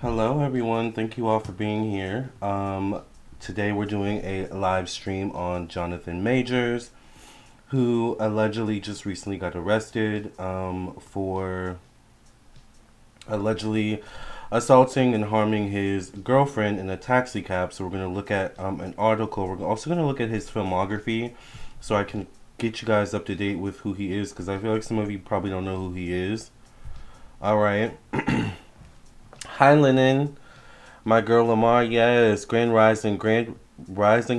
Hello, everyone. Thank you all for being here. Today we're doing a live stream on Jonathan Majors, who allegedly just recently got arrested for allegedly assaulting and harming his girlfriend in a taxi cab. So we're going to look at an article. We're also going to look at his filmography so I can get you guys up to date with who he is because I feel like some of you probably don't know who he is. All right. Hi, Lennon. My girl Lamarr, yes. Grand rising,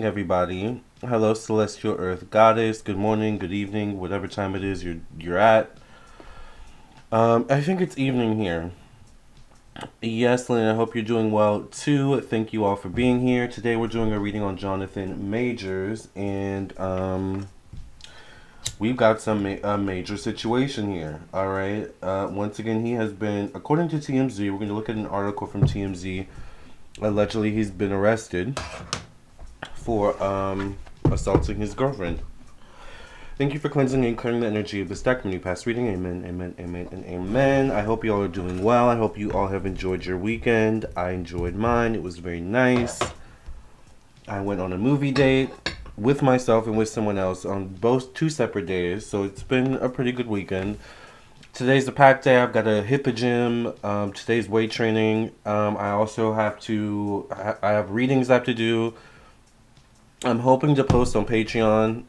everybody. Hello, celestial earth goddess. Good morning, good evening, whatever time it is you're at. I think it's evening here. Yes, Lynn, I hope you're doing well too. Thank you all for being here. Today we're doing a reading on Jonathan Majors, and we've got a major situation here. All right. Once again, he has been, according to TMZ, we're going to look at an article from TMZ. Allegedly, he's been arrested for assaulting his girlfriend. Thank you for cleansing and clearing the energy of this deck. When you pass reading, amen, amen, amen, and amen. I hope you all are doing well. I hope you all have enjoyed your weekend. I enjoyed mine. It was very nice. I went on a movie date with myself and with someone else on both two separate days. So it's been a pretty good weekend. Today's a packed day. I've got to hit the gym. Today's weight training. I also have to. I have readings I have to do. I'm hoping to post on Patreon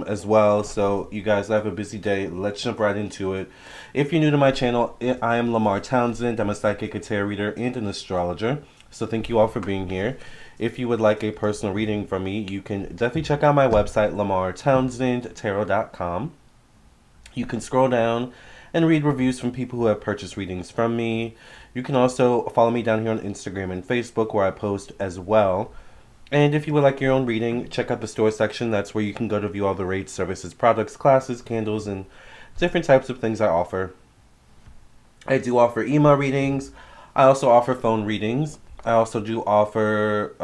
as well. So you guys have a busy day. Let's jump right into it. If you're new to my channel, I am Lamarr Townsend. I'm a psychic, a tarot reader, and an astrologer. So thank you all for being here. If you would like a personal reading from me, you can definitely check out my website, lamarrtownsendtarot.com. You can scroll down and read reviews from people who have purchased readings from me. You can also follow me down here on Instagram and Facebook where I post as well. And if you would like your own reading, check out the store section. That's where you can go to view all the rates, services, products, classes, candles, and different types of things I offer. I do offer email readings. I also offer phone readings. I also do offer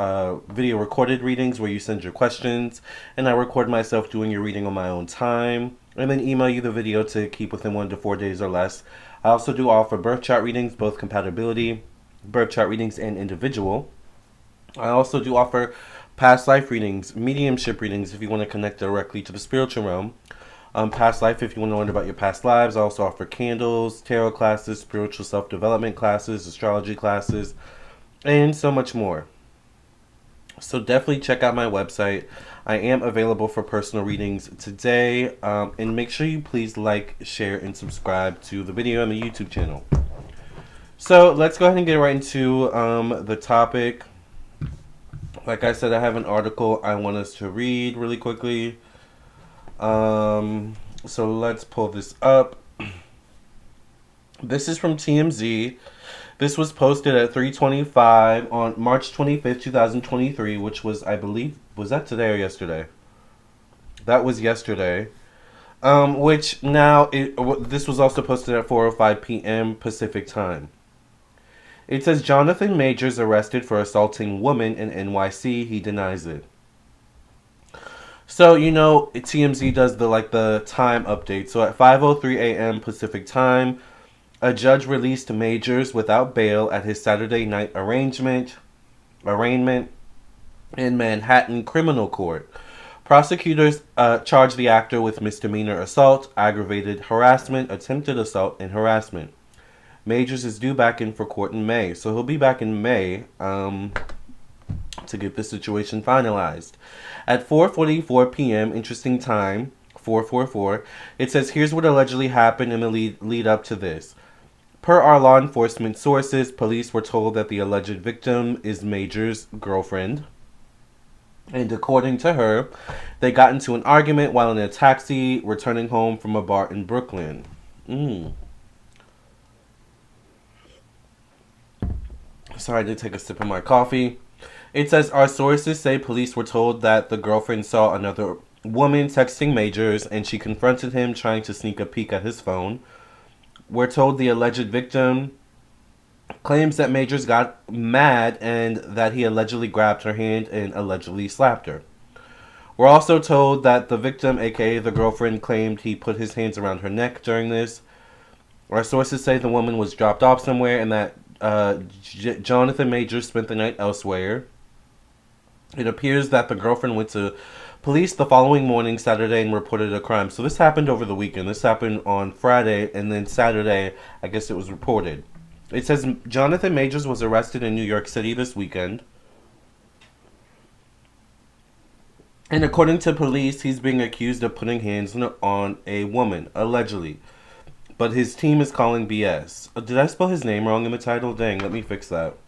video recorded readings where you send your questions, and I record myself doing your reading on my own time, and then email you the video to keep within 1 to 4 days or less. I also do offer birth chart readings, both compatibility, birth chart readings, and individual. I also do offer past life readings, mediumship readings if you want to connect directly to the spiritual realm. Past life if you want to learn about your past lives. I also offer candles, tarot classes, spiritual self-development classes, astrology classes, and so much more. So definitely check out my website. I am available for personal readings today. And make sure you please like, share, and subscribe to the video on the YouTube channel. So let's go ahead and get right into the topic. Like I said, I have an article I want us to read really quickly. So let's pull this up. This is from TMZ. This was posted at 3:25 on March 25th, 2023, which was, I believe, was that today or yesterday? That was yesterday. Which now, this was also posted at 4:05 p.m. Pacific time. It says, Jonathan Majors arrested for assaulting woman in NYC. He denies it. So, you know, TMZ does the time update. So at 5:03 a.m. Pacific time, a judge released Majors without bail at his Saturday night arraignment in Manhattan Criminal Court. Prosecutors charged the actor with misdemeanor assault, aggravated harassment, attempted assault, and harassment. Majors is due back in for court in May. So he'll be back in May to get the situation finalized. At 4:44 p.m., interesting time, 4:44, it says, here's what allegedly happened in the lead up to this. Per our law enforcement sources, police were told that the alleged victim is Majors' girlfriend. And according to her, they got into an argument while in a taxi returning home from a bar in Brooklyn. Sorry, I did take a sip of my coffee. It says, our sources say police were told that the girlfriend saw another woman texting Majors and she confronted him trying to sneak a peek at his phone. We're told the alleged victim claims that Majors got mad and that he allegedly grabbed her hand and allegedly slapped her. We're also told that the victim, aka the girlfriend, claimed he put his hands around her neck during this. Our sources say the woman was dropped off somewhere and that Jonathan Majors spent the night elsewhere. It appears that the girlfriend went to police the following morning, Saturday, and reported a crime. So this happened over the weekend. This happened on Friday, and then Saturday, I guess it was reported. It says Jonathan Majors was arrested in New York City this weekend. And according to police, he's being accused of putting hands on a woman, allegedly. But his team is calling BS. Did I spell his name wrong in the title? Dang, let me fix that.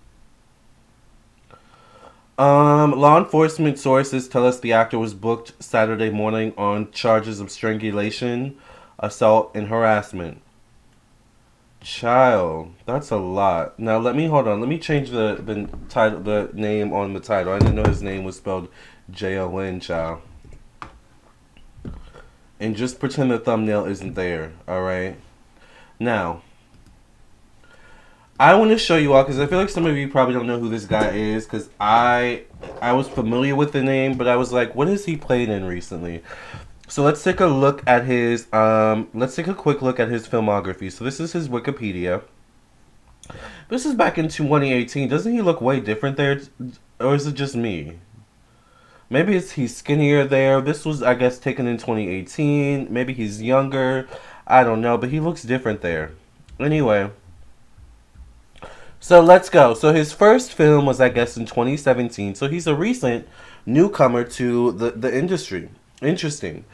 Law enforcement sources tell us the actor was booked Saturday morning on charges of strangulation, assault, and harassment. Child, that's a lot. Now hold on. Let me change the title, the name on the title. I didn't know his name was spelled Jon, child. And just pretend the thumbnail isn't there. All right. Now, I want to show you all because I feel like some of you probably don't know who this guy is because I was familiar with the name, but I was like, what has he played in recently? So let's take a look at his let's take a quick look at his filmography. So this is his Wikipedia. This is back in 2018. Doesn't he look way different there, or is it just me? Maybe he's skinnier there. This was, I guess, taken in 2018. Maybe he's younger. I don't know, but he looks different there. Anyway. So let's go. So his first film was, I guess, in 2017. So he's a recent newcomer to the industry. Interesting.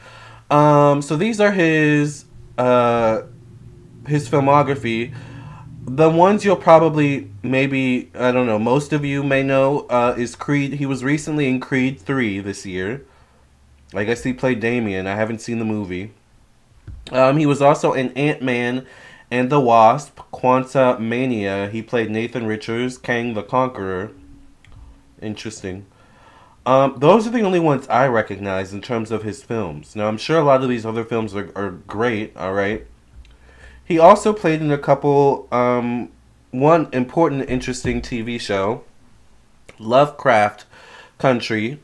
So these are his filmography. The ones you'll probably, maybe, I don't know, most of you may know is Creed. He was recently in Creed 3 this year. I guess he played Damien. I haven't seen the movie. He was also in Ant-Man and the Wasp, Quantumania. He played Nathan Richards, Kang the Conqueror. Interesting. Those are the only ones I recognize in terms of his films. Now, I'm sure a lot of these other films are great, alright? He also played in a couple, one important, interesting TV show, Lovecraft Country,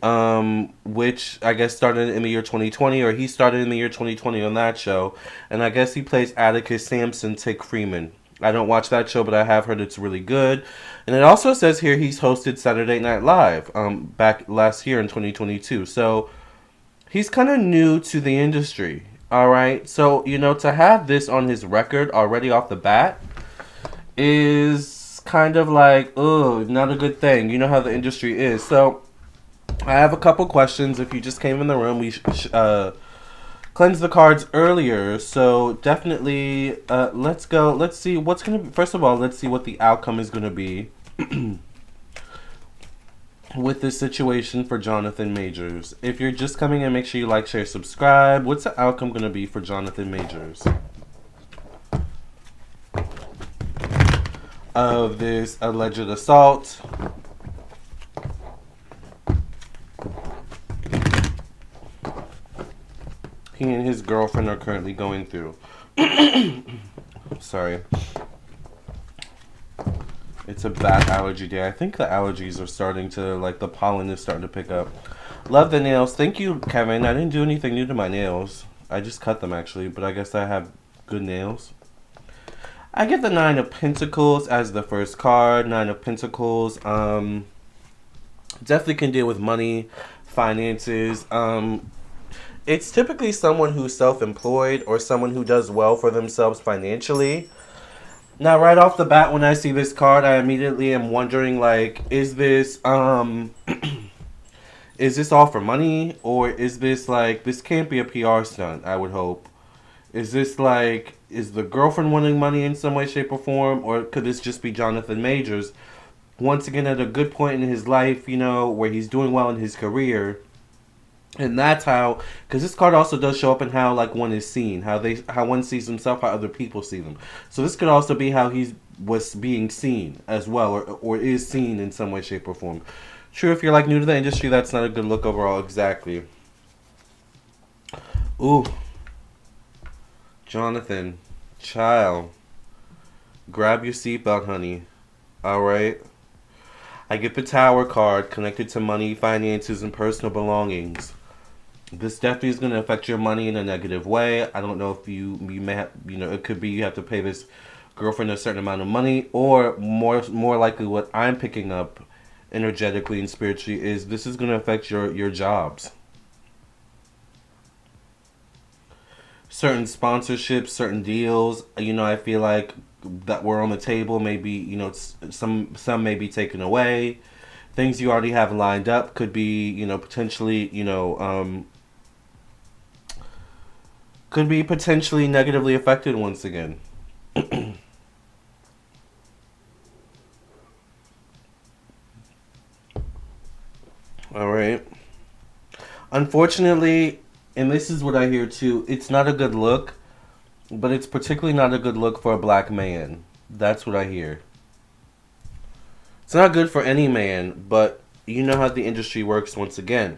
which I guess started in the year 2020, or he started in the year 2020 on that show. And I guess he plays Atticus Sampson, Tick Freeman. I don't watch that show, but I have heard it's really good. And it also says here he's hosted Saturday Night Live back last year in 2022. So he's kind of new to the industry, all right? So, you know, to have this on his record already off the bat is kind of like, ugh, not a good thing. You know how the industry is. So I have a couple questions. If you just came in the room, we cleansed the cards earlier, so definitely let's go. Let's see what's gonna be. First of all, let's see what the outcome is gonna be with this situation for Jonathan Majors. If you're just coming in, make sure you like, share, subscribe. What's the outcome gonna be for Jonathan Majors of this alleged assault? He and his girlfriend are currently going through. Sorry. It's a bad allergy day. I think the allergies are starting to, like, the pollen is starting to pick up. Love the nails. Thank you, Kevin. I didn't do anything new to my nails. I just cut them, actually, but I guess I have good nails. I get the Nine of Pentacles as the first card. Nine of Pentacles. Definitely can deal with money, finances. It's typically someone who's self-employed or someone who does well for themselves financially. Now, right off the bat, when I see this card, I immediately am wondering, like, is this is this all for money? Or is this, like, this can't be a PR stunt, I would hope. Is this, like, is the girlfriend wanting money in some way, shape, or form? Or could this just be Jonathan Majors, once again, at a good point in his life, you know, where he's doing well in his career? And that's how, because this card also does show up in how, like, one is seen, how one sees himself, how other people see them. So this could also be how he was being seen as well, or is seen in some way, shape, or form. True, if you're, like, new to the industry, that's not a good look overall. Exactly. Ooh. Jonathan. Child. Grab your seatbelt, honey. Alright? I get the Tower card connected to money, finances, and personal belongings. This definitely is going to affect your money in a negative way. I don't know if you may have, you know, it could be you have to pay this girlfriend a certain amount of money, or more likely what I'm picking up energetically and spiritually is this is going to affect your jobs. Certain sponsorships, certain deals, I feel like that were on the table, maybe, some may be taken away. Things you already have lined up could be, potentially, could be potentially negatively affected once again. All right. Unfortunately, and this is what I hear too, it's not a good look, but it's particularly not a good look for a black man. That's what I hear. It's not good for any man, but you know how the industry works once again.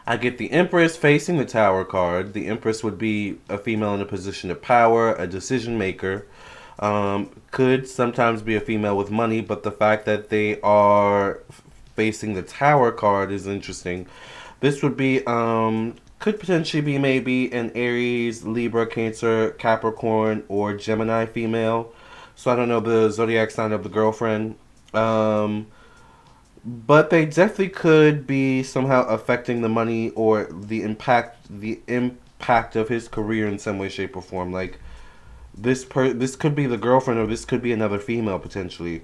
I get the Empress facing the Tower card. The Empress would be a female in a position of power, a decision maker. Could sometimes be a female with money, but the fact that they are facing the Tower card is interesting. This would be, could potentially be maybe an Aries, Libra, Cancer, Capricorn, or Gemini female. So I don't know the zodiac sign of the girlfriend. But they definitely could be somehow affecting the money or the impact of his career in some way, shape, or form. Like this could be the girlfriend, or this could be another female potentially.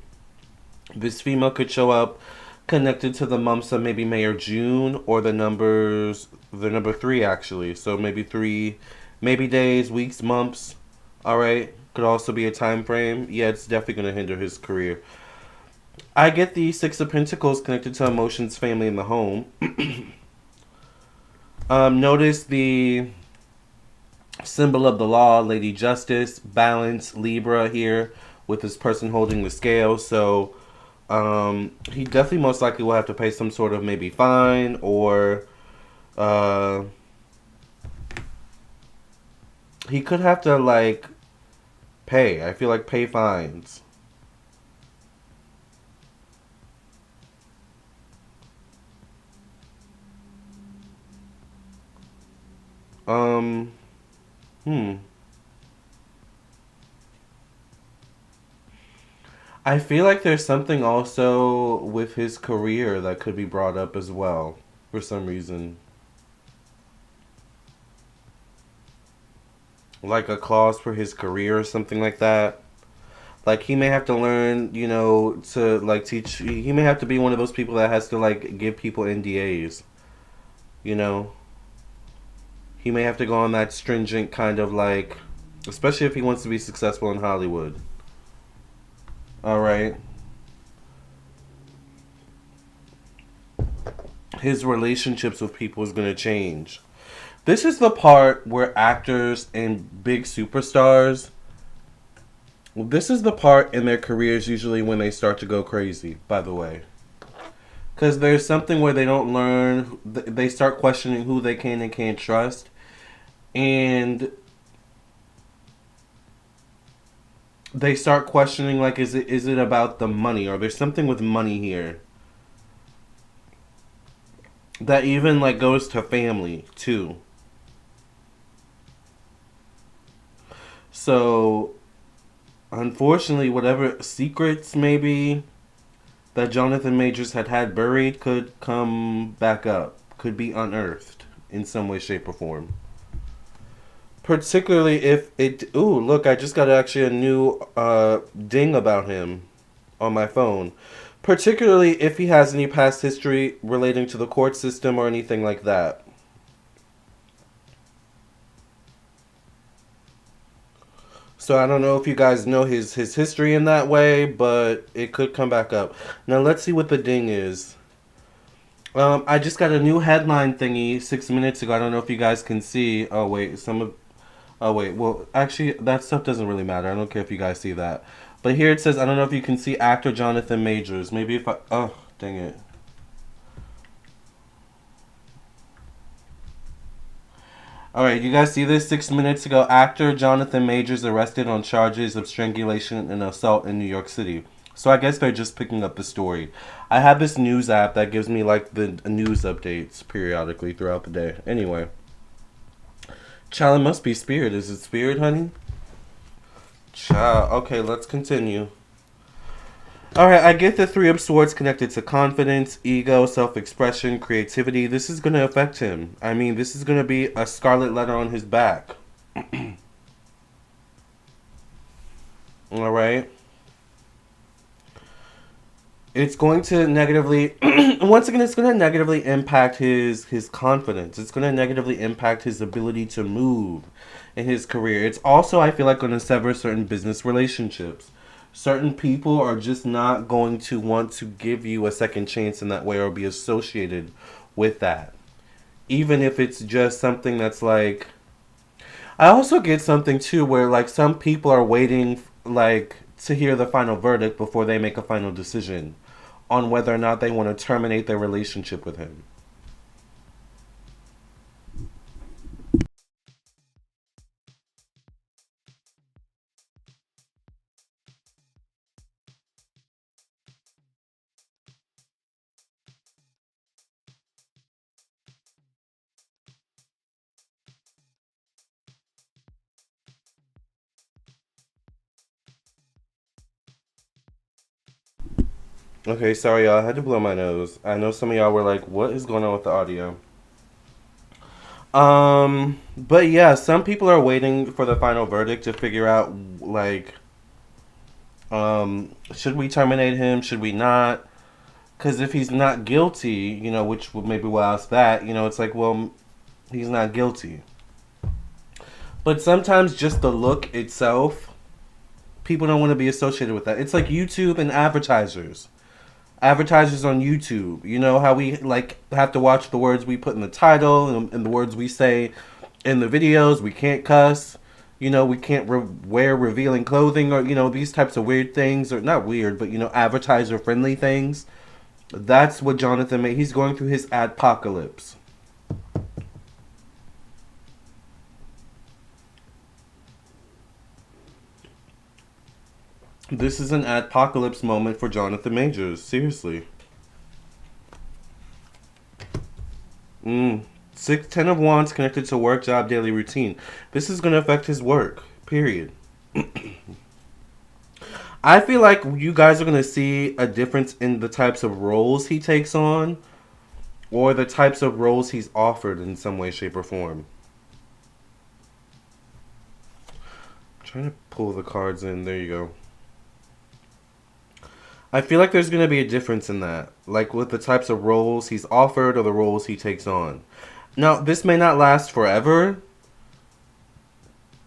This female could show up connected to the months of maybe May or June, or the number three actually. So maybe three, maybe days, weeks, months. All right, could also be a time frame. Yeah, it's definitely going to hinder his career. I get the Six of Pentacles connected to emotions, family, and the home. Notice the symbol of the law, Lady Justice, balance, Libra here, with this person holding the scale. So he definitely most likely will have to pay some sort of maybe fine, or he could have to like pay. I feel like pay fines. Um, hmm. I feel like there's something also with his career that could be brought up as well for some reason. Like a clause for his career or something like that. Like he may have to learn, to like teach. He may have to be one of those people that has to like give people NDAs. You know, he may have to go on that stringent kind of like, especially if he wants to be successful in Hollywood. All right. His relationships with people is going to change. This is the part where actors and big superstars, this is the part in their careers usually when they start to go crazy, by the way. Because there's something where they don't learn, they start questioning who they can and can't trust. And they start questioning, like, is it about the money? Or there's something with money here that even like goes to family too. So unfortunately, whatever secrets maybe that Jonathan Majors had buried could come back up, could be unearthed in some way, shape, or form. Particularly if it. Ooh, look! I just got actually a new ding about him on my phone. Particularly if he has any past history relating to the court system or anything like that. So I don't know if you guys know his history in that way, but it could come back up. Now let's see what the ding is. I just got a new headline thingy 6 minutes ago. I don't know if you guys can see. Oh wait, Oh wait. Well, actually, that stuff doesn't really matter. I don't care if you guys see that. But here it says, I don't know if you can see actor Jonathan Majors. Maybe if I. Oh, dang it. All right, you guys see this? 6 minutes ago, actor Jonathan Majors arrested on charges of strangulation and assault in New York City. So I guess they're just picking up the story. I have this news app that gives me like the news updates periodically throughout the day. Anyway, child, it must be Spirit. Is it Spirit, honey? Child. Okay, let's continue. All right, I get the Three of Swords connected to confidence, ego, self-expression, creativity. This is going to affect him. I mean, this is going to be a scarlet letter on his back. All right. It's going to negatively once again it's going to negatively impact his confidence. It's going to negatively impact his ability to move in his career. It's also, I feel like, going to sever certain business relationships. Certain people are just not going to want to give you a second chance in that way or be associated with that. Even if it's just something that's like, I also get something too where like some people are waiting like to hear the final verdict before they make a final decision on whether or not they want to terminate their relationship with him. Okay, sorry y'all, I had to blow my nose. I know some of y'all were like, what is going on with the audio? But yeah, some people are waiting for the final verdict to figure out like should we terminate him, should we not? Because if he's not guilty, which maybe we'll ask that, it's like, well, he's not guilty. But sometimes just the look itself, people don't want to be associated with that. It's like YouTube and advertisers. Advertisers on YouTube, you know how we like have to watch the words we put in the title and the words we say in the videos. We can't cuss. We can't wear revealing clothing or these types of weird things, or not weird, but advertiser friendly things. That's what Jonathan made. He's going through his adpocalypse. This is an adpocalypse moment for Jonathan Majors. Seriously. Mm. Ten of Wands connected to work, job, daily routine. This is going to affect his work. Period. I feel like you guys are going to see a difference in the types of roles he takes on or the types of roles he's offered in some way, shape, or form. I'm trying to pull the cards in. There you go. I feel like there's going to be a difference in that. Like with the types of roles he's offered or the roles he takes on. Now, this may not last forever,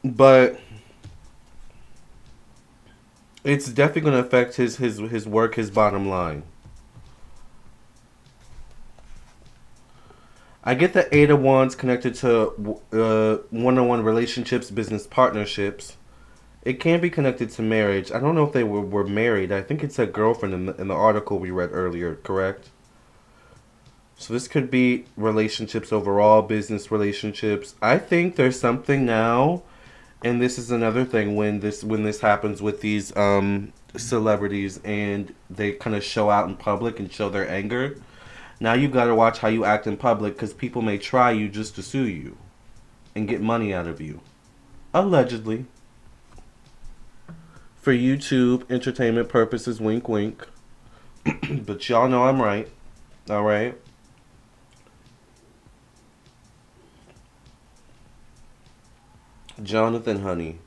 but it's definitely going to affect his work, his bottom line. I get the Eight of Wands connected to one-on-one relationships, business partnerships. It can be connected to marriage. I don't know if they were married. I think it said girlfriend in the article we read earlier, correct? So this could be relationships overall, business relationships. I think there's something now, and this is another thing when this happens with these celebrities and they kind of show out in public and show their anger. Now you've got to watch how you act in public because people may try you just to sue you and get money out of you. Allegedly. For YouTube entertainment purposes, wink wink. But y'all know I'm right. Alright? Jonathan, honey.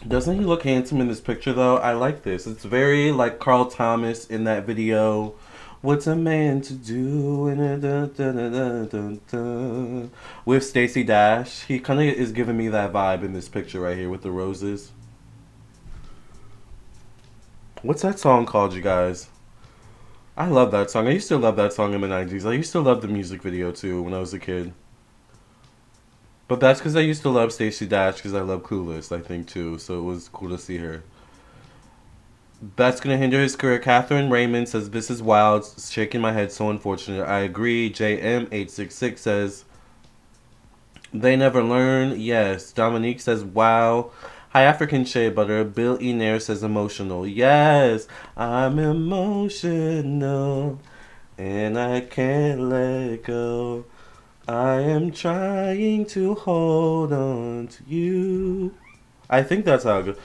Doesn't he look handsome in this picture though? I like this. It's very like Carl Thomas in that video. What's a man to do? With Stacey Dash. He kind of is giving me that vibe in this picture right here with the roses. What's that song called, you guys? I love that song. I used to love that song in the 90s. I used to love the music video too when I was a kid. But that's because I used to love Stacey Dash because I love Clueless, I think, too. So it was cool to see her. That's going to hinder his career. Catherine Raymond says, this is wild. Shaking my head. So unfortunate. I agree. JM866 says, they never learn. Yes. Dominique says, wow. Hi, African Shea Butter. Bill E. Nair says, emotional. Yes. I'm emotional. And I can't let go. I am trying to hold on to you. I think that's how it goes.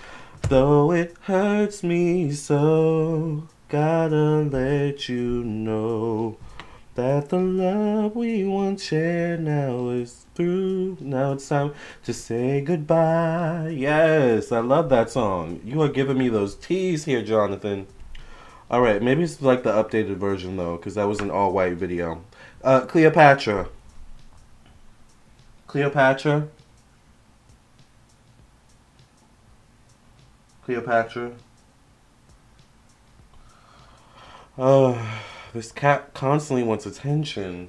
Though it hurts me so, gotta let you know that the love we once shared now is through. Now it's time to say goodbye. Yes, I love that song. You are giving me those teas here, Jonathan. All right, maybe it's like the updated version though, because that was an all-white video. Cleopatra. Cleopatra. Cleopatra. Uh, this cat constantly wants attention.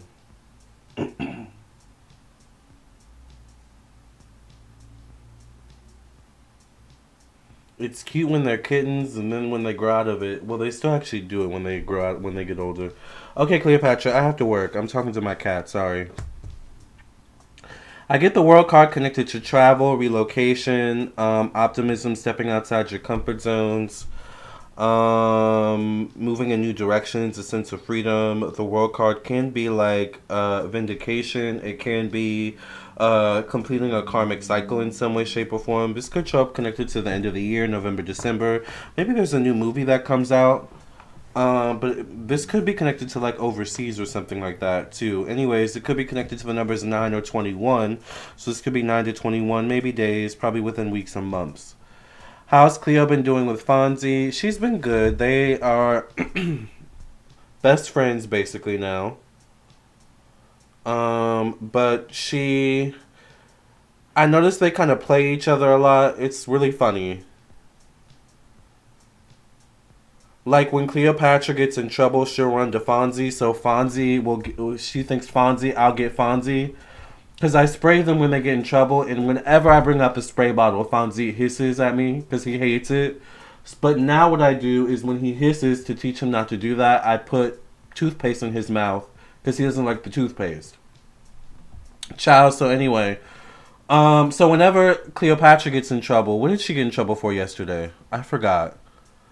It's cute when they're kittens, and then when they grow out of it, well, they still actually do it when they grow out when they get older. Okay, Cleopatra, I have to work. I'm talking to my cat. Sorry. I get the world card connected to travel, relocation, optimism, stepping outside your comfort zones, moving in new directions, a sense of freedom. The world card can be like vindication. It can be completing a karmic cycle in some way, shape, or form. This could show up connected to the end of the year, November, December. Maybe there's a new movie that comes out. But this could be connected to like overseas or something like that too. Anyways, it could be connected to the numbers 9 or 21. So this could be 9 to 21, maybe days, probably within weeks or months. How's Cleo been doing with Fonzie? She's been good. They are best friends basically now. But I noticed they kind of play each other a lot. It's really funny. Like when Cleopatra gets in trouble, she'll run to Fonzie. So Fonzie she thinks Fonzie, I'll get Fonzie. Because I spray them when they get in trouble, and whenever I bring out the spray bottle, Fonzie hisses at me because he hates it. But now what I do is when he hisses, to teach him not to do that, I put toothpaste in his mouth because he doesn't like the toothpaste. Ciao. So anyway, so whenever Cleopatra gets in trouble, what did she get in trouble for yesterday? I forgot.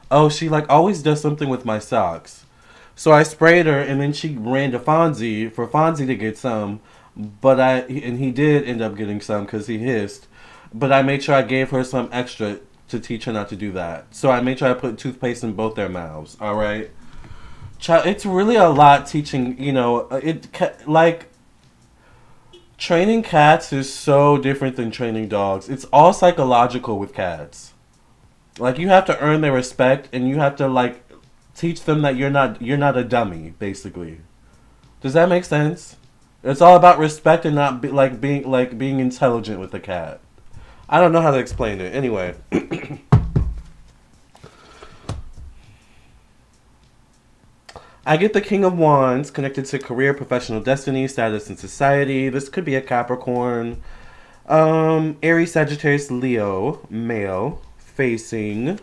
Oh, she like always does something with my socks. So I sprayed her, and then she ran to Fonzie for Fonzie to get some. And he did end up getting some because he hissed. But I made sure I gave her some extra to teach her not to do that. So I made sure I put toothpaste in both their mouths. All right, it's really a lot teaching. Like training cats is so different than training dogs. It's all psychological with cats. Like you have to earn their respect, and you have to like teach them that you're not a dummy. Basically, does that make sense? It's all about respect and not being intelligent with the cat. I don't know how to explain it. Anyway, I get the King of Wands connected to career, professional destiny, status, and society. This could be a Capricorn, Aries, Sagittarius, Leo, male, facing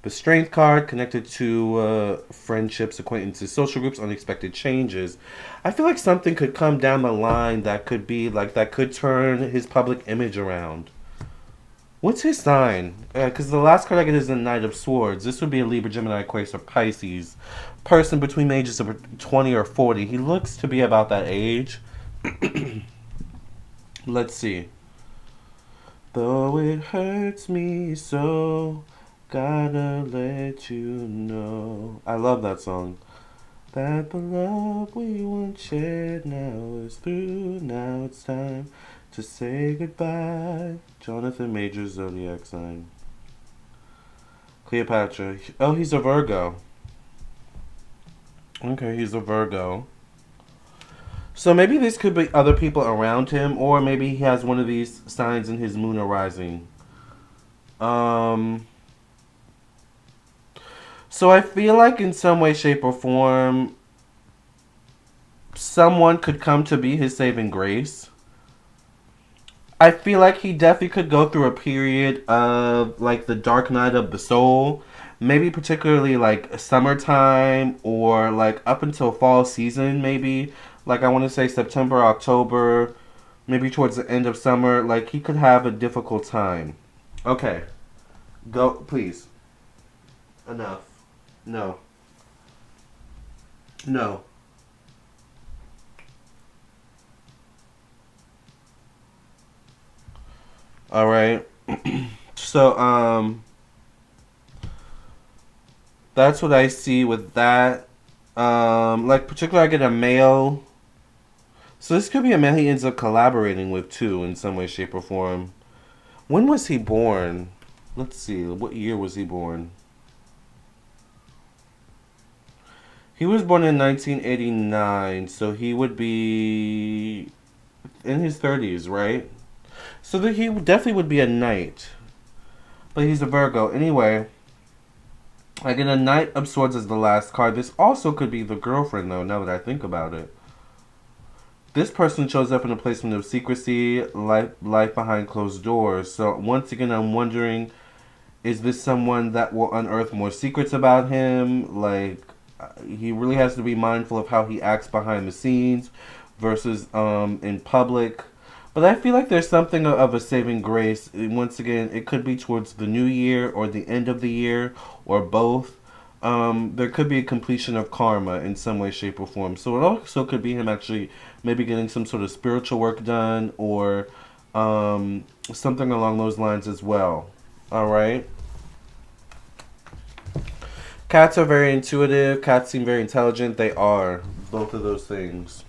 the Strength card connected to friendships, acquaintances, social groups, unexpected changes. I feel like something could come down the line that could be like that could turn his public image around. What's his sign? Because the last card I get is the Knight of Swords. This would be a Libra, Gemini, Aquarius, or Pisces. Person between the ages of 20 or 40. He looks to be about that age. Let's see. Though it hurts me so, gotta let you know. I love that song. That the love we once shared now is through. Now it's time to say goodbye. Jonathan Major's zodiac sign. Cleopatra. Oh, he's a Virgo. Okay, he's a Virgo. So maybe this could be other people around him, or maybe he has one of these signs in his moon or rising. Um, so I feel like in some way, shape, or form, someone could come to be his saving grace. I feel like he definitely could go through a period of like the dark night of the soul. Maybe particularly like summertime or like up until fall season, maybe. Like I want to say September, October, maybe towards the end of summer. Like he could have a difficult time. Okay. Go, please. Enough. No. No. All right. So, that's what I see with that. Like particularly, I get a male. So this could be a man he ends up collaborating with too, in some way, shape, or form. When was he born? Let's see. What year was he born? He was born in 1989, so he would be in his 30s, right? So that he definitely would be a knight. But he's a Virgo. Anyway, I get a Knight of Swords as the last card. This also could be the girlfriend, though, now that I think about it. This person shows up in a placement of secrecy, life behind closed doors. So once again, I'm wondering, is this someone that will unearth more secrets about him? Like, he really has to be mindful of how he acts behind the scenes versus in public. But I feel like there's something of a saving grace. Once again, it could be towards the new year or the end of the year or both. There could be a completion of karma in some way, shape, or form. So it also could be him actually maybe getting some sort of spiritual work done or something along those lines as well. All right. Cats are very intuitive. Cats seem very intelligent. They are both of those things.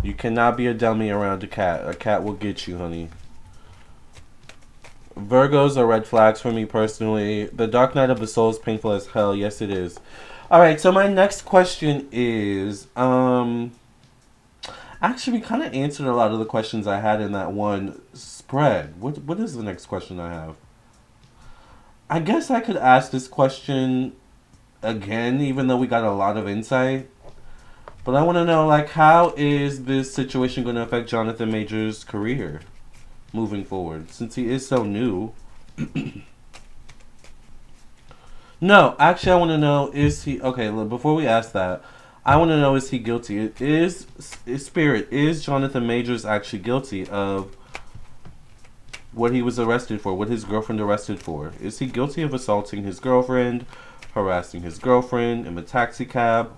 You cannot be a dummy around a cat. A cat will get you, honey. Virgos are red flags for me personally. The Dark Night of the Soul is painful as hell. Yes, it is. All right. So my next question is, actually, we kind of answered a lot of the questions I had in that one spread. What is the next question I have? I guess I could ask this question again, even though we got a lot of insight. But I want to know, like, how is this situation going to affect Jonathan Majors' career moving forward, since he is so new? No, actually, I want to know, is he okay? Look, before we ask that, I want to know, is he guilty? Is Jonathan Majors actually guilty of what he was arrested for? What his girlfriend arrested for? Is he guilty of assaulting his girlfriend, harassing his girlfriend in the taxi cab?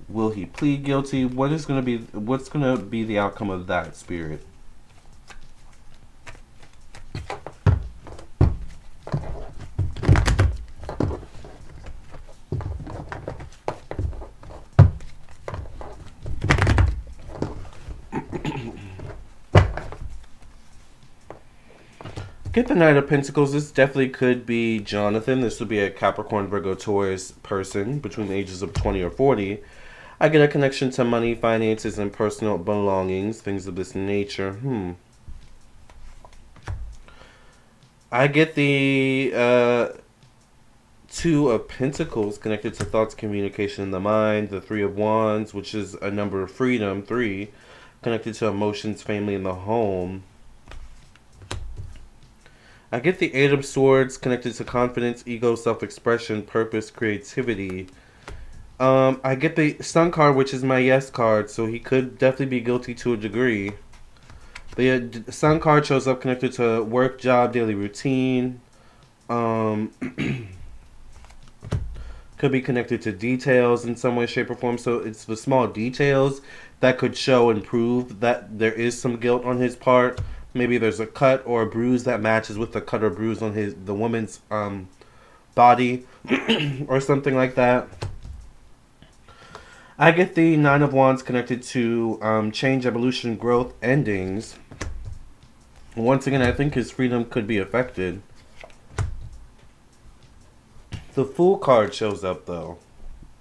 Will he plead guilty? What's gonna be the outcome of that, Spirit? Get the Knight of Pentacles. This definitely could be Jonathan. This would be a Capricorn, Virgo, Taurus person between the ages of 20 or 40. I get a connection to money, finances, and personal belongings, things of this nature. I get the Two of Pentacles connected to thoughts, communication in the mind. The Three of Wands, which is a number of freedom, 3, connected to emotions, family, and the home. I get the Eight of Swords connected to confidence, ego, self-expression, purpose, creativity. I get the Sun card, which is my yes card, so he could definitely be guilty to a degree. The Sun card shows up connected to work, job, daily routine. Um, could be connected to details in some way, shape, or form. So it's the small details that could show and prove that there is some guilt on his part. Maybe there's a cut or a bruise that matches with the cut or bruise on the woman's body or something like that. I get the Nine of Wands connected to change, evolution, growth, endings. Once again, I think his freedom could be affected. The Fool card shows up, though,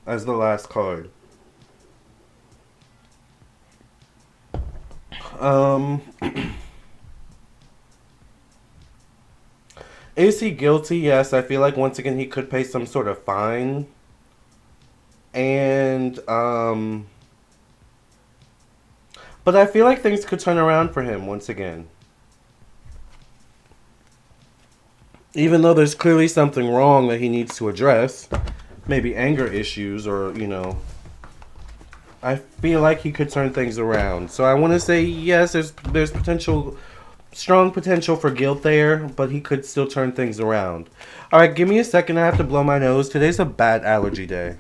as the last card. Is he guilty? Yes, I feel like once again he could pay some sort of fine. And, but I feel like things could turn around for him once again. Even though there's clearly something wrong that he needs to address, maybe anger issues or, I feel like he could turn things around. So I want to say yes, there's strong potential for guilt there, but he could still turn things around. All right, give me a second. I have to blow my nose. Today's a bad allergy day.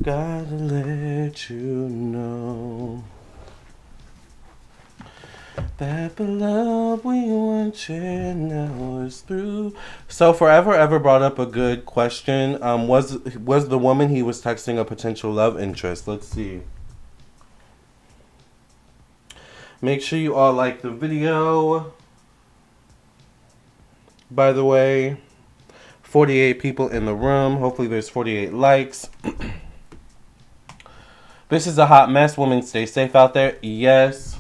Gotta let you know that the love we once shared now is through. So Forever Ever brought up a good question. Was the woman he was texting a potential love interest? Let's see. Make sure you all like the video. By the way, 48 people in the room. Hopefully there's 48 likes. This is a hot mess. Women, stay safe out there. Yes.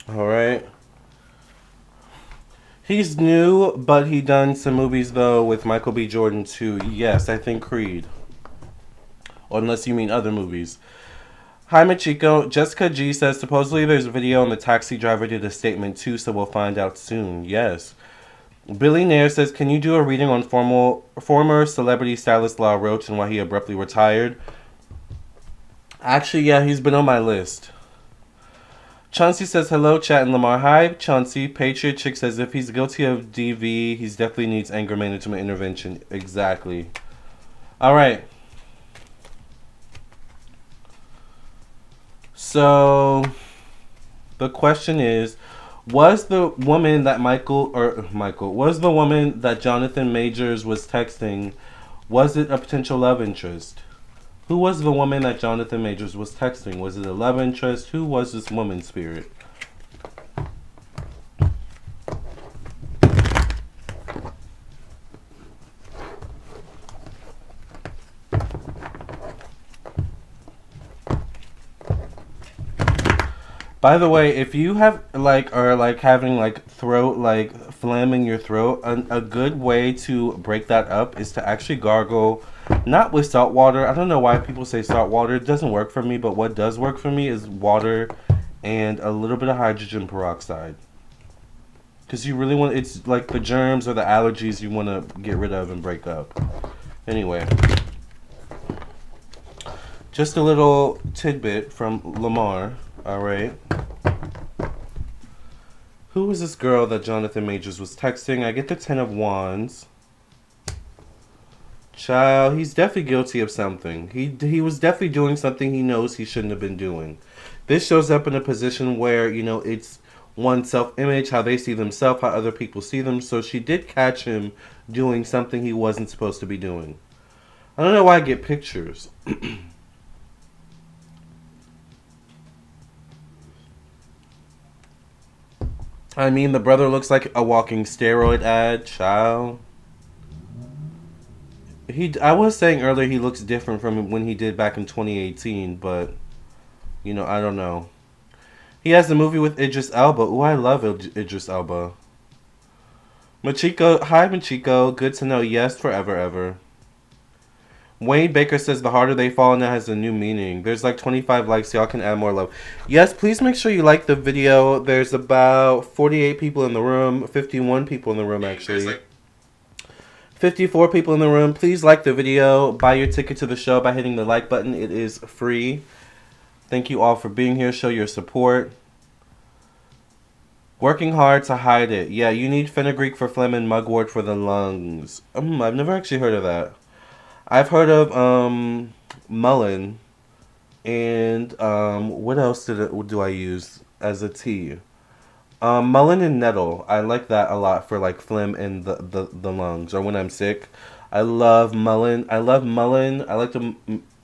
All right. He's new, but he done some movies though with Michael B. Jordan too. Yes, I think Creed. Or unless you mean other movies. Hi Machiko. Jessica G says supposedly there's a video and the taxi driver did a statement too, so we'll find out soon. Yes. Billy Nair says, can you do a reading on former celebrity stylist Law Roach and why he abruptly retired? Actually, yeah, he's been on my list. Chauncey says, hello, chat and Lamar. Hi, Chauncey. Patriot Chick says, if he's guilty of DV, he definitely needs anger management intervention. Exactly. All right. So, the question is, was the woman that was the woman that Jonathan Majors was texting, was it a potential love interest? Who was the woman that Jonathan Majors was texting? Was it a love interest? Who was this woman, Spirit? By the way, if you have having throat phlegm in your throat, a good way to break that up is to actually gargle, not with salt water. I don't know why people say salt water. It doesn't work for me, but what does work for me is water and a little bit of hydrogen peroxide. Because you really want, it's like the germs or the allergies you want to get rid of and break up. Anyway. Just a little tidbit from Lamarr. Alright. Who was this girl that Jonathan Majors was texting? I get the 10 of Wands. Child, he's definitely guilty of something. He was definitely doing something he knows he shouldn't have been doing. This shows up in a position where, it's one's self-image, how they see themselves, how other people see them. So she did catch him doing something he wasn't supposed to be doing. I don't know why I get pictures. I mean, the brother looks like a walking steroid ad, child. I was saying earlier he looks different from when he did back in 2018, but, I don't know. He has a movie with Idris Elba. Ooh, I love Idris Elba. Machiko, hi Machiko. Good to know. Yes, forever, ever. Wayne Baker says the harder they fall now has a new meaning. There's 25 likes, so y'all can add more love. Yes, please make sure you like the video. There's about 48 people in the room. 51 people in the room, actually. 54 people in the room. Please like the video. Buy your ticket to the show by hitting the like button. It is free. Thank you all for being here. Show your support. Working hard to hide it. Yeah, you need fenugreek for phlegm and mugwort for the lungs. I've never actually heard of that. I've heard of mullein, and what else do I use as a tea? Mullein and nettle. I like that a lot for phlegm and the lungs, or when I'm sick. I love mullein. I like to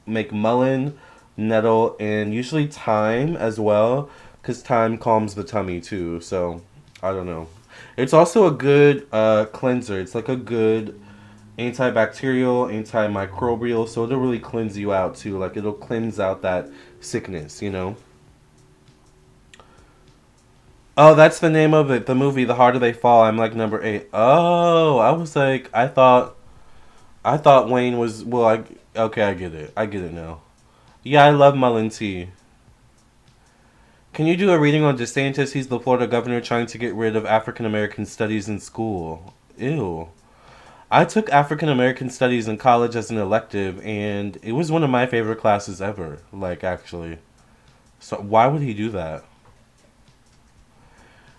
make mullein, nettle, and usually thyme as well, because thyme calms the tummy too. So I don't know. It's also a good cleanser. It's like a good antibacterial, antimicrobial, so it'll really cleanse you out too. It'll cleanse out that sickness, Oh, that's the name of it, the movie, The Harder They Fall. I'm number 8. Oh, I was I thought Wayne was, okay, I get it now. Yeah, I love mullein tea. Can you do a reading on DeSantis? He's the Florida governor trying to get rid of African American studies in school. Ew. I took African American Studies in college as an elective, and it was one of my favorite classes ever. Like, actually. So, why would he do that?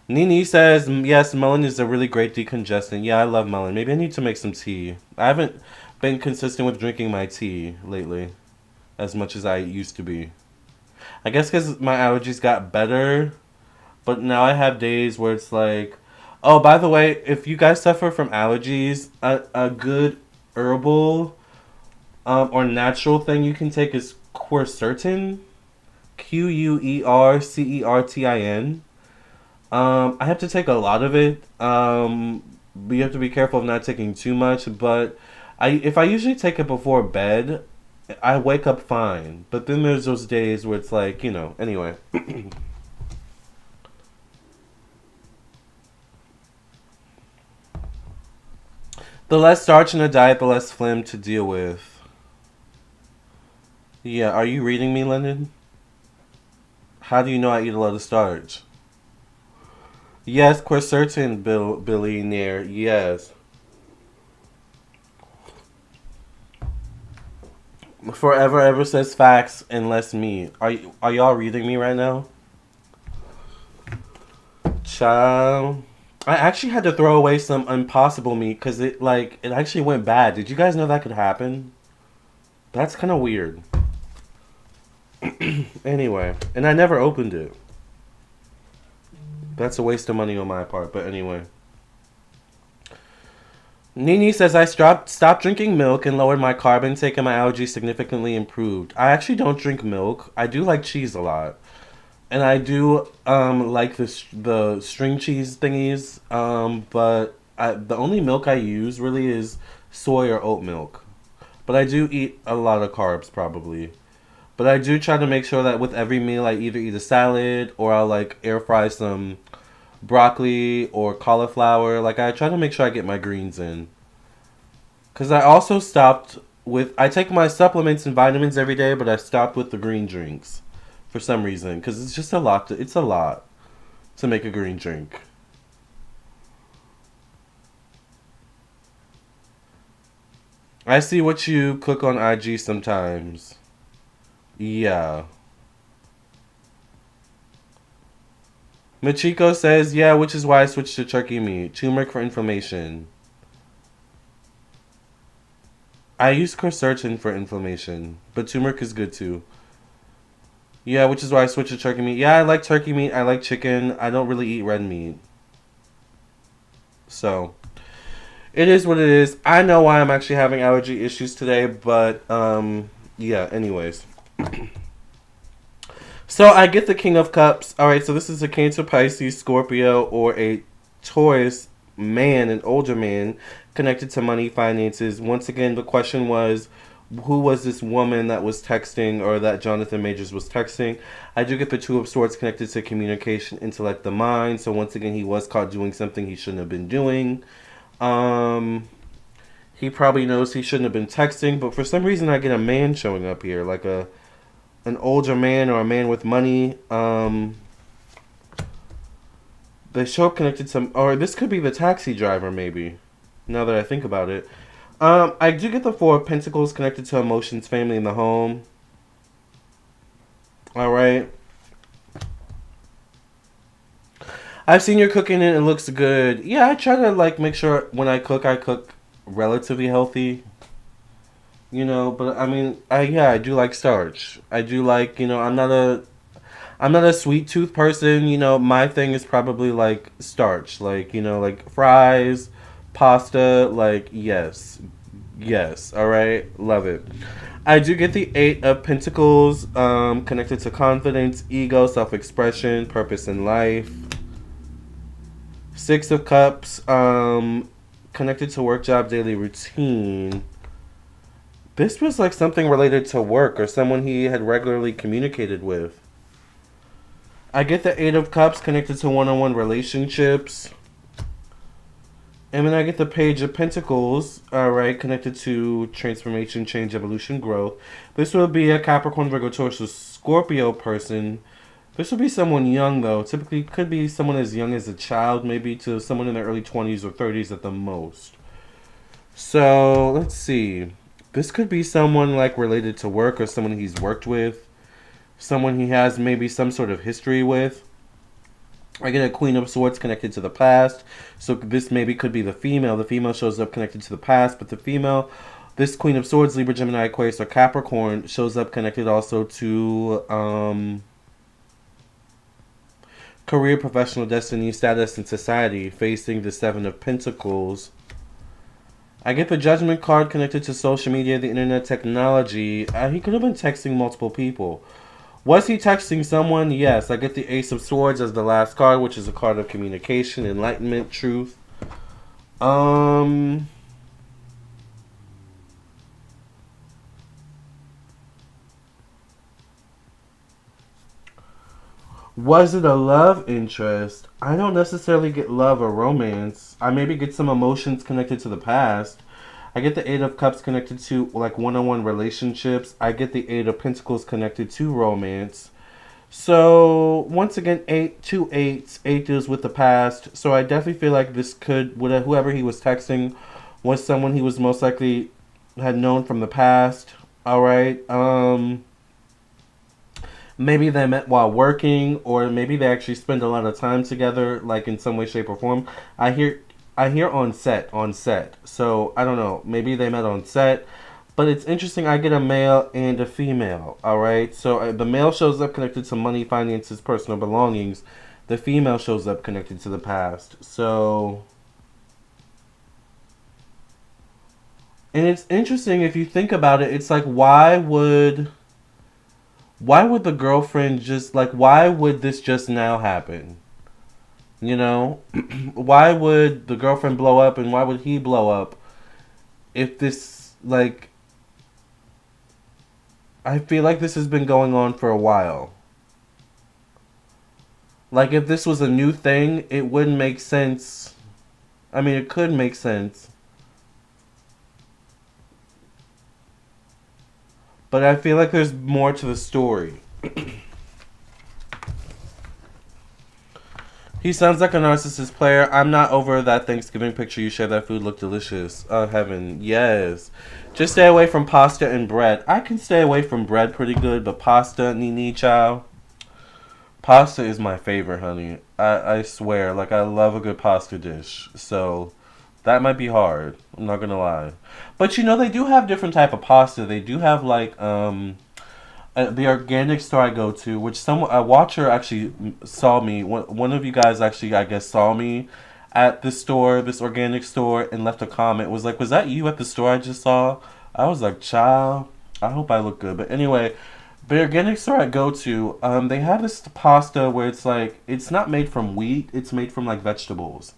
Nini says, yes, melon is a really great decongestant. Yeah, I love melon. Maybe I need to make some tea. I haven't been consistent with drinking my tea lately as much as I used to be. I guess because my allergies got better, but now I have days where it's like, oh, by the way, if you guys suffer from allergies, a good herbal or natural thing you can take is quercetin. Quercetin. I have to take a lot of it. But you have to be careful of not taking too much. But if I usually take it before bed, I wake up fine. But then there's those days where it's like, anyway. The less starch in a diet, the less phlegm to deal with. Yeah, are you reading me, Lennon? How do you know I eat a lot of starch? Yes, quercetin, billionaire. Yes. Forever ever says facts and less me. Are y'all reading me right now? Child. I actually had to throw away some impossible meat because it actually went bad. Did you guys know that could happen? That's kind of weird. Anyway, and I never opened it. That's a waste of money on my part, but anyway. Nini says I stopped drinking milk and lowered my carb intake and my allergies significantly improved. I actually don't drink milk. I do like cheese a lot. And I do like the string cheese thingies, but the only milk I use really is soy or oat milk. But I do eat a lot of carbs probably. But I do try to make sure that with every meal I either eat a salad or I'll like air fry some broccoli or cauliflower. Like I try to make sure I get my greens in. Cause I also stopped with I take my supplements and vitamins every day, but I stopped with the green drinks for some reason. Cause it's just a lot. It's a lot to make a green drink. I see what you cook on IG sometimes. Yeah. Machiko says, yeah, which is why I switched to turkey meat. Turmeric for inflammation. I use quercetin for inflammation, but turmeric is good too. Yeah, which is why I switched to turkey meat. Yeah, I like turkey meat. I like chicken. I don't really eat red meat. So, it is what it is. I know why I'm actually having allergy issues today, but, yeah, anyways. So, I get the King of Cups. Alright, so this is a Cancer, Pisces, Scorpio, or a Taurus man, an older man, connected to money, finances. Once again, the question was, who was this woman that was texting or that Jonathan Majors was texting? I do get the Two of Swords connected to communication, intellect, the mind. So once again, he was caught doing something he shouldn't have been doing. He probably knows he shouldn't have been texting, but for some reason I get a man showing up here, like an older man or a man with money. They show up connected to, or this could be the taxi driver maybe, now that I think about it. I do get the Four of Pentacles connected to emotions, family, and the home. Alright. I've seen your cooking and it looks good. Yeah, I try to like make sure when I cook relatively healthy. But I mean, I do like starch. I do like, I'm not a sweet tooth person. My thing is probably like starch, like like fries, pasta. Like yes, yes. All right, love it. I do get the Eight of Pentacles, connected to confidence, ego, self-expression, purpose in life. Six of Cups, connected to work, job, daily routine. This was like something related to work or someone he had regularly communicated with. I get the Eight of Cups connected to one-on-one relationships. And then I get the Page of Pentacles, alright, connected to transformation, change, evolution, growth. This will be a Capricorn, Virgo, Taurus, or Scorpio person. This will be someone young, though. Typically, could be someone as young as a child, maybe to someone in their early 20s or 30s at the most. So let's see. This could be someone like related to work or someone he's worked with, someone he has maybe some sort of history with. I get a Queen of Swords connected to the past. So this maybe could be the female. The female shows up connected to the past, but the female, this Queen of Swords, Libra, Gemini, Aquarius, or Capricorn, shows up connected also to career, professional destiny, status, and society, facing the Seven of Pentacles. I get the Judgment card connected to social media, the internet, technology. He could have been texting multiple people. Was he texting someone? Yes. I get the Ace of Swords as the last card, which is a card of communication, enlightenment, truth. Um, was it a love interest? I don't necessarily get love or romance. I maybe get some emotions connected to the past. I get the Eight of Cups connected to like one-on-one relationships. I get the Eight of Pentacles connected to romance. So once again, two eights. Eight deals with the past. So I definitely feel like this could, whoever he was texting, was someone he was most likely had known from the past. All right. Maybe they met while working, or maybe they actually spend a lot of time together, like in some way, shape, or form. I hear, I hear on set. So I don't know. Maybe they met on set. But it's interesting. I get a male and a female. All right. So the male shows up connected to money, finances, personal belongings. The female shows up connected to the past. So, and it's interesting if you think about it. It's like why would the girlfriend just like why would this just now happen? You know, why would the girlfriend blow up and why would he blow up if this like I feel like this has been going on for a while. Like, if this was a new thing, it wouldn't make sense. I mean, it could make sense. But I feel like there's more to the story. He sounds like a narcissist player. I'm not over that Thanksgiving picture you shared. That food looked delicious. Oh, heaven. Yes. Just stay away from pasta and bread. I can stay away from bread pretty good, but pasta, nini chow. Pasta is my favorite, honey. I swear. Like, I love a good pasta dish. So, that might be hard. I'm not gonna lie. But you know, they do have different type of pasta. They do have, like, the organic store I go to, which some a watcher actually saw me. One of you guys actually, I guess, saw me at this store, this organic store, and left a comment. It was like, "Was that you at the store I just saw?" I was like, "Child, I hope I look good." But anyway, the organic store I go to, they have this pasta where it's like it's not made from wheat; it's made from like vegetables,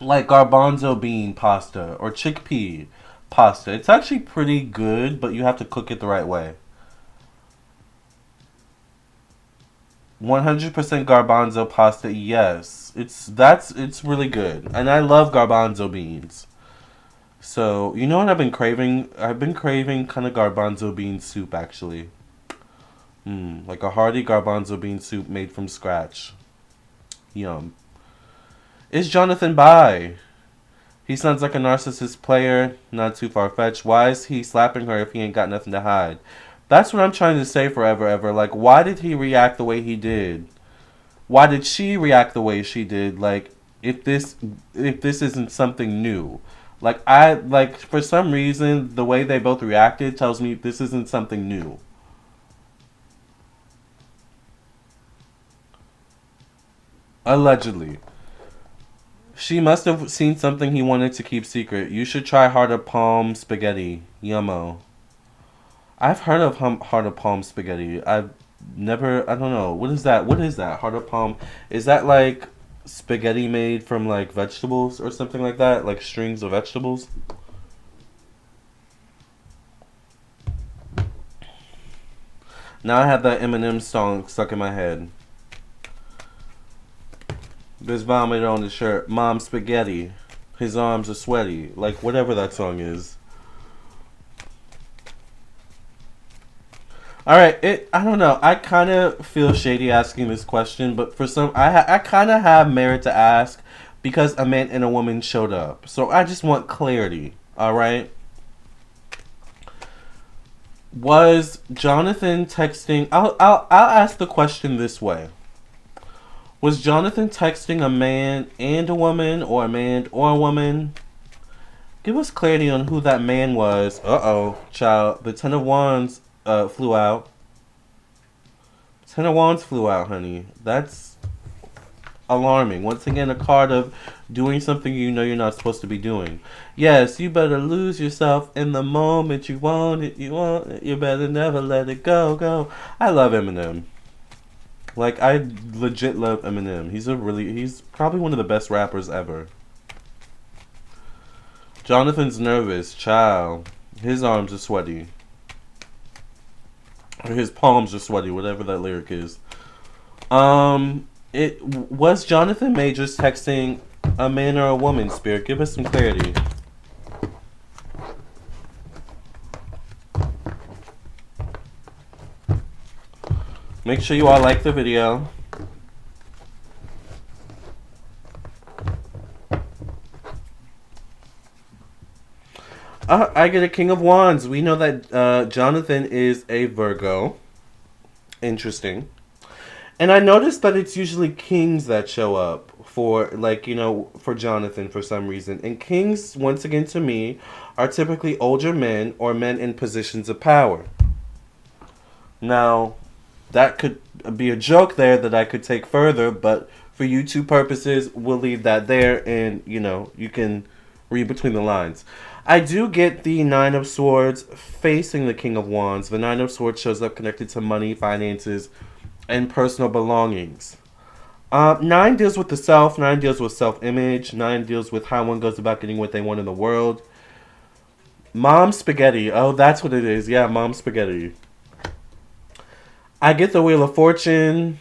like garbanzo bean pasta or chickpea pasta. It's actually pretty good, but you have to cook it the right way. 100% garbanzo pasta, yes. It's really good. And I love garbanzo beans. So, you know what I've been craving? I've been craving kind of garbanzo bean soup actually. Like a hearty garbanzo bean soup made from scratch. Yum. Is Jonathan by? He sounds like a narcissist player, not too far fetched. Why is he slapping her if he ain't got nothing to hide? That's what I'm trying to say forever, ever. Like, why did he react the way he did? Why did she react the way she did? Like, if this if this isn't something new, like for some reason the way they both reacted tells me this isn't something new. Allegedly, she must have seen something he wanted to keep secret. You should try heart of palm spaghetti. Yummo. I've heard of heart of palm spaghetti. I've never. I don't know. What is that? What is that? Heart of palm. Is that like spaghetti made from like vegetables or something like that? Like strings of vegetables? Now I have that Eminem song stuck in my head. There's vomit on his shirt. Mom spaghetti. His arms are sweaty. Like whatever that song is. All right, I don't know. I kind of feel shady asking this question, but for some, I kind of have merit to ask because a man and a woman showed up. So I just want clarity. All right. Was Jonathan texting? I'll ask the question this way. Was Jonathan texting a man and a woman, or a man or a woman? Give us clarity on who that man was. Uh-oh, child. The Ten of Wands flew out. Ten of Wands flew out, honey. That's alarming. Once again, a card of doing something you know you're not supposed to be doing. Yes, you better lose yourself in the moment you want it. You want it. You better never let it go. I love Eminem. Like, I legit love Eminem. He's probably one of the best rappers ever. Jonathan's nervous, child. His arms are sweaty. Or his palms are sweaty, whatever that lyric is. It was Jonathan Majors texting a man or a woman, Spirit? Give us some clarity. Make sure you all like the video. I get a King of Wands. We know that Jonathan is a Virgo. Interesting. And I noticed that it's usually kings that show up for, like, for Jonathan for some reason. And kings, once again to me, are typically older men or men in positions of power. Now, that could be a joke there that I could take further, but for YouTube purposes, we'll leave that there, and, you can read between the lines. I do get the Nine of Swords facing the King of Wands. The Nine of Swords shows up connected to money, finances, and personal belongings. Nine deals with the self. Nine deals with self-image. Nine deals with how one goes about getting what they want in the world. Mom spaghetti. Oh, that's what it is. Yeah, mom spaghetti. I get the Wheel of Fortune.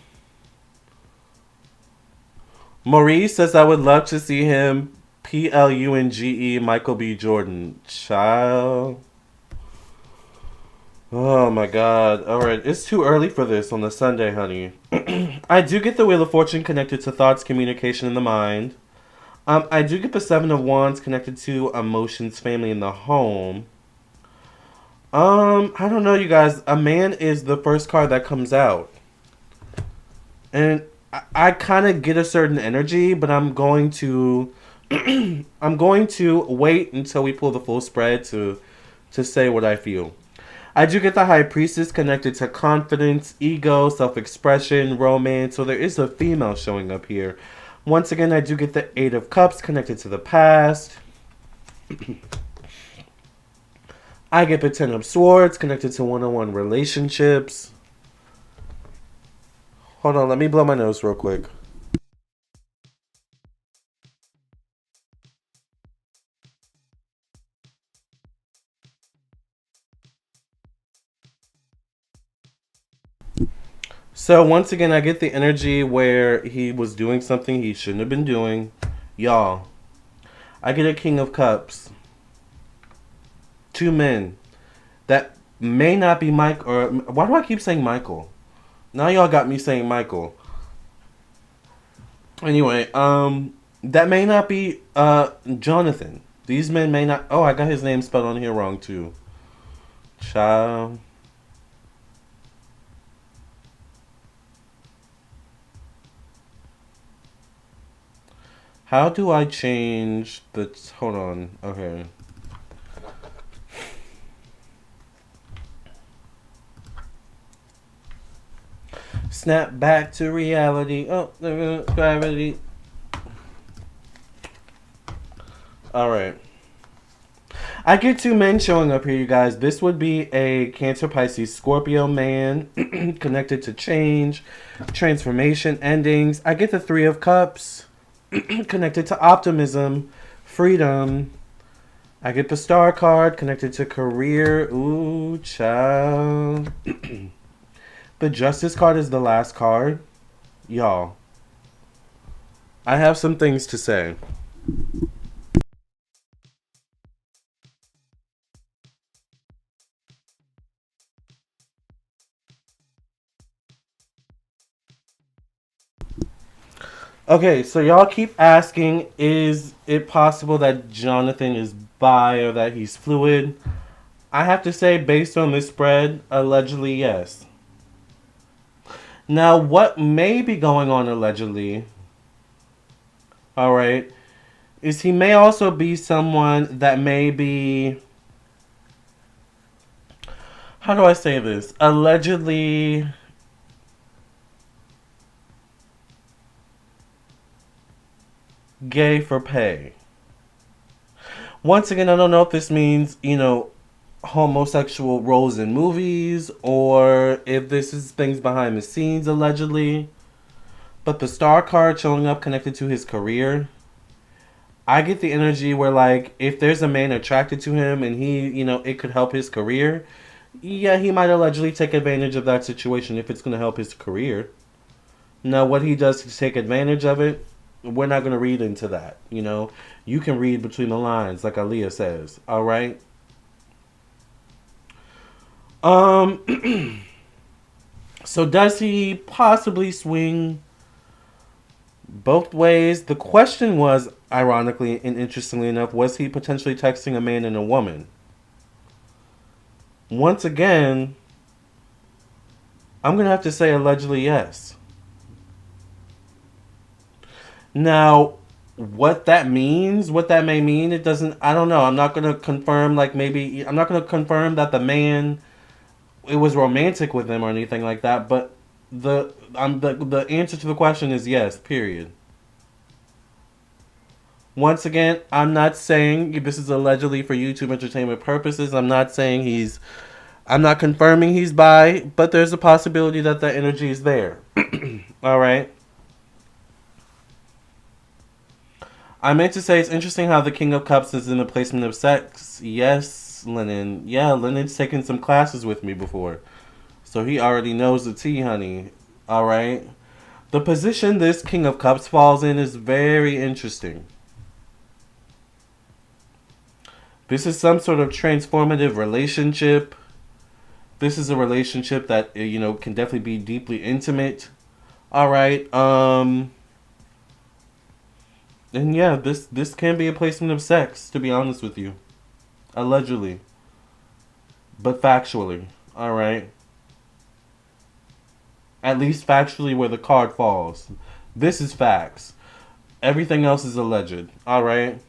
Maurice says I would love to see him Plunge Michael B. Jordan. Child. Oh my god. Alright, it's too early for this on the Sunday, honey. I do get the Wheel of Fortune connected to thoughts, communication, and the mind. I do get the Seven of Wands connected to emotions, family, and the home. I don't know, you guys. A man is the first card that comes out. And I kind of get a certain energy, but I'm going to I'm going to wait until we pull the full spread to say what I feel. I do get the High Priestess connected to confidence, ego, self-expression, romance. So there is a female showing up here. Once again, I do get the Eight of Cups connected to the past. I get the Ten of Swords connected to one-on-one relationships. Hold on, let me blow my nose real quick. So once again, I get the energy where he was doing something he shouldn't have been doing. Y'all, I get a King of Cups. Two men that may not be Mike, or why do I keep saying Michael? Now y'all got me saying Michael. Anyway, that may not be Jonathan. These men may not. Oh, I got his name spelled on here wrong too. Child. How do I change the... Hold on. Okay. Snap back to reality. Oh, gravity. Alright. I get two men showing up here, you guys. This would be a Cancer, Pisces, Scorpio man connected to change, transformation, endings. I get the Three of Cups connected to optimism, freedom. I get the Star card connected to career. Ooh, child. The Justice card is the last card. Y'all, I have some things to say. Okay, so y'all keep asking, is it possible that Jonathan is bi or that he's fluid? I have to say, based on this spread, allegedly yes. Now, what may be going on allegedly, alright, is he may also be someone that may be, how do I say this? Allegedly gay for pay. Once again, I don't know if this means, homosexual roles in movies or if this is things behind the scenes allegedly. But the star card showing up connected to his career, I get the energy where, like, if there's a man attracted to him and he, it could help his career, yeah, he might allegedly take advantage of that situation if it's going to help his career. Now, what he does to take advantage of it, we're not going to read into that. You can read between the lines, like Aaliyah says. All right. Um. So does he possibly swing both ways? The question was, ironically and interestingly enough, was he potentially texting a man and a woman? Once again, I'm gonna have to say allegedly yes. Now, what that means, what that may mean, it doesn't. I don't know. I'm not gonna confirm. Like maybe I'm not gonna confirm that the man it was romantic with him or anything like that. But the answer to the question is yes. Period. Once again, I'm not saying this is allegedly for YouTube entertainment purposes. I'm not confirming he's bi, but there's a possibility that that energy is there. All right. I meant to say it's interesting how the King of Cups is in the placement of sex. Yes, Lennon. Yeah, Lennon's taken some classes with me before. So he already knows the tea, honey. All right. The position this King of Cups falls in is very interesting. This is some sort of transformative relationship. This is a relationship that can definitely be deeply intimate. All right. And yeah, this can be a placement of sex, to be honest with you. Allegedly. But factually. All right. At least factually where the card falls. This is facts. Everything else is alleged. All right.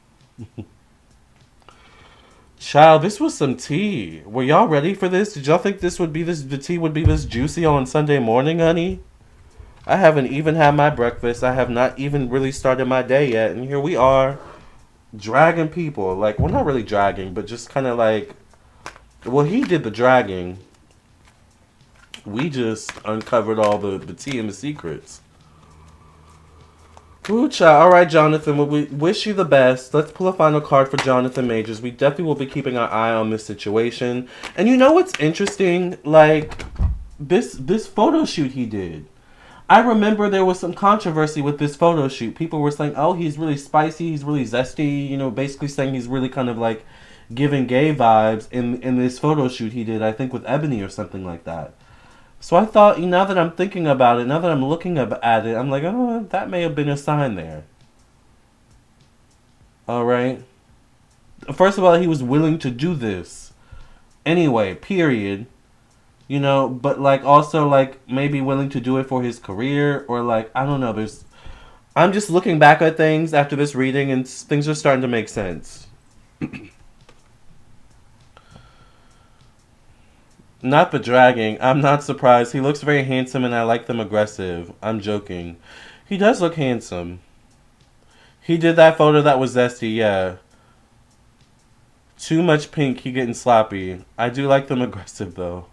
Child, this was some tea. Were y'all ready for this? Did y'all think the tea would be this juicy on Sunday morning, honey? I haven't even had my breakfast. I have not even really started my day yet. And here we are, dragging people. Like, well, not really dragging, but just kind of like, well, he did the dragging. We just uncovered all the tea and the secrets. Ooh, child. All right, Jonathan. Well, we wish you the best. Let's pull a final card for Jonathan Majors. We definitely will be keeping our eye on this situation. And you know what's interesting? Like, this photo shoot he did. I remember there was some controversy with this photo shoot. People were saying, oh, he's really spicy, he's really zesty, basically saying he's really kind of like giving gay vibes in this photo shoot he did, I think with Ebony or something like that. So I thought, now that I'm thinking about it, now that I'm looking at it, I'm like, oh, that may have been a sign there. Alright. First of all, he was willing to do this. Anyway, period. But like also like maybe willing to do it for his career or like I don't know. I'm just looking back at things after this reading and things are starting to make sense. Not the dragging. I'm not surprised. He looks very handsome and I like them aggressive. I'm joking. He does look handsome. He did that photo that was zesty, yeah. Too much pink, he getting sloppy. I do like them aggressive though.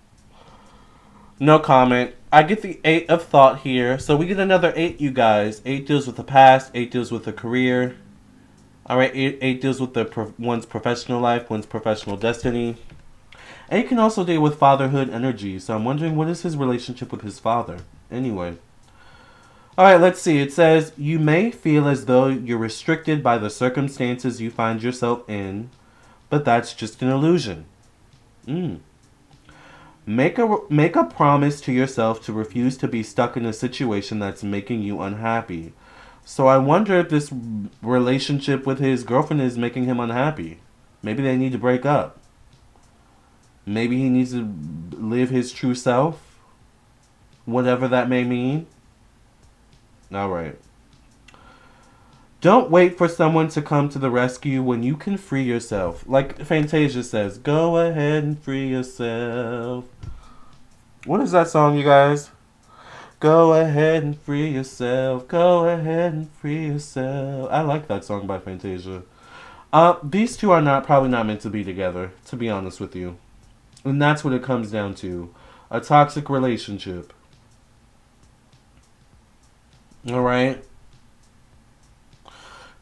No comment. I get the 8 of thought here. So we get another 8, you guys. 8 deals with the past. 8 deals with the career. Alright, 8 deals with one's professional life, one's professional destiny. 8 can also deal with fatherhood energy. So I'm wondering, what is his relationship with his father? Anyway. Alright, let's see. It says, you may feel as though you're restricted by the circumstances you find yourself in, but that's just an illusion. Make a promise to yourself to refuse to be stuck in a situation that's making you unhappy. So I wonder if this relationship with his girlfriend is making him unhappy. Maybe they need to break up. Maybe he needs to live his true self. Whatever that may mean. Alright. Don't wait for someone to come to the rescue when you can free yourself. Like Fantasia says, go ahead and free yourself. What is that song, you guys? Go ahead and free yourself. Go ahead and free yourself. I like that song by Fantasia. These two are probably not meant to be together, to be honest with you. And that's what it comes down to. A toxic relationship. Alright?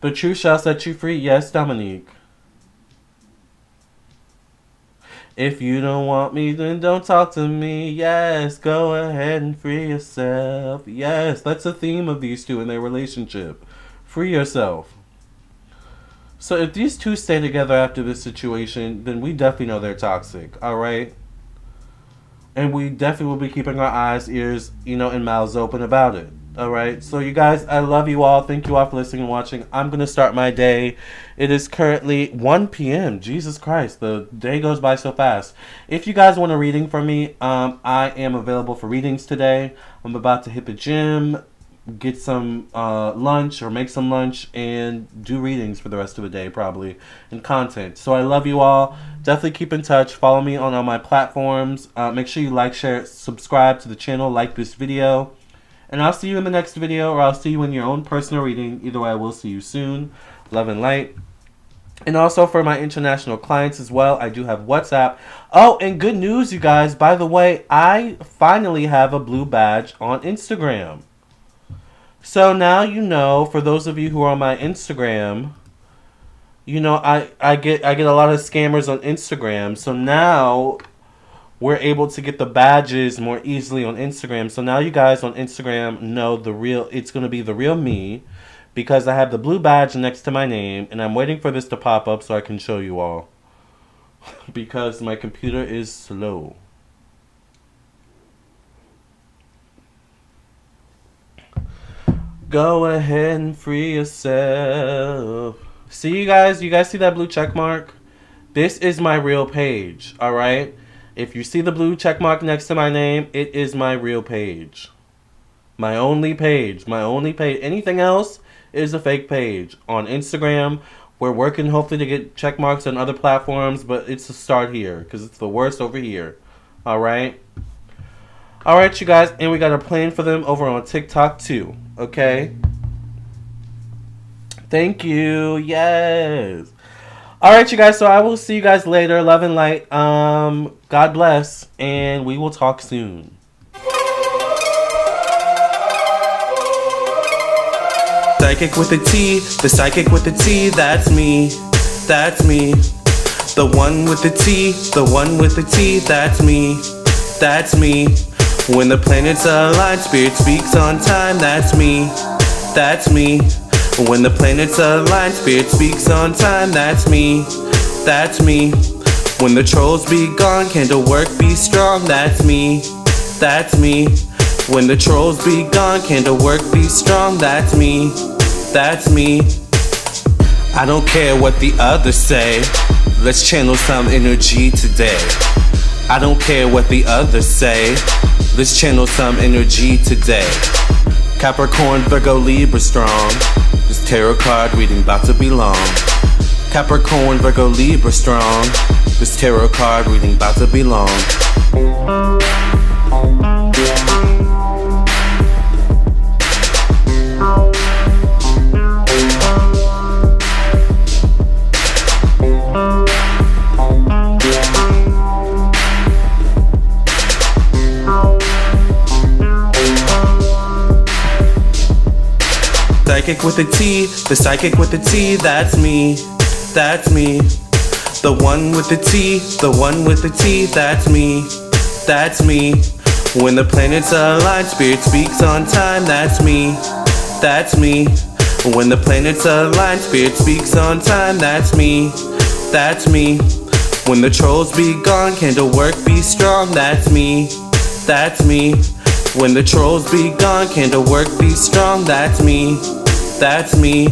The truth shall set you free. Yes, Dominique. If you don't want me, then don't talk to me. Yes, go ahead and free yourself. Yes, that's the theme of these two in their relationship. Free yourself. So if these two stay together after this situation, then we definitely know they're toxic, alright? And we definitely will be keeping our eyes, ears, and mouths open about it. Alright, so you guys, I love you all. Thank you all for listening and watching. I'm going to start my day. It is currently 1 p.m. Jesus Christ, the day goes by so fast. If you guys want a reading from me, I am available for readings today. I'm about to hit the gym, get some lunch or make some lunch, and do readings for the rest of the day probably, and content. So I love you all. Definitely keep in touch. Follow me on all my platforms. Make sure you like, share, subscribe to the channel, like this video. And I'll see you in the next video, or I'll see you in your own personal reading. Either way, I will see you soon. Love and light. And also for my international clients as well, I do have WhatsApp. Oh, and good news, you guys. By the way, I finally have a blue badge on Instagram. So now you know, for those of you who are on my Instagram, I get a lot of scammers on Instagram. So now we're able to get the badges more easily on Instagram. So now you guys on Instagram know it's going to be the real me, because I have the blue badge next to my name, and I'm waiting for this to pop up so I can show you all. Because my computer is slow. Go ahead and free yourself. See, you guys see that blue check mark? This is my real page, alright? If you see the blue check mark next to my name, it is my real page. My only page. Anything else is a fake page. On Instagram, we're working hopefully to get check marks on other platforms, but it's a start here, because it's the worst over here. Alright? Alright, you guys, and we got a plan for them over on TikTok too. Okay? Thank you. Yes. Alright, you guys, so I will see you guys later. Love and light. God bless, and we will talk soon. Psychic with a T, the psychic with the T, that's me. That's me. The one with the T, the one with the T, that's me. That's me. When the planets align, spirit speaks on time, that's me. That's me. When the planets align, spirit speaks on time, that's me. That's me. When the trolls be gone, candle work be strong, that's me. That's me. When the trolls be gone, candle work be strong, that's me. That's me. I don't care what the others say, let's channel some energy today. I don't care what the others say, let's channel some energy today. Capricorn, Virgo, Libra strong. This tarot card reading about to be long. Capricorn, Virgo, Libra strong. This tarot card reading about to be long. Psychic with a T, the psychic with the T, that's me. That's me. The one with the T, the one with the T, that's me. That's me. When the planets align, spirit speaks on time, that's me. That's me. When the planets align, spirit speaks on time, that's me. That's me. When the trolls be gone, candle work be strong, that's me. That's me. When the trolls be gone, candle work be strong, that's me. That's me.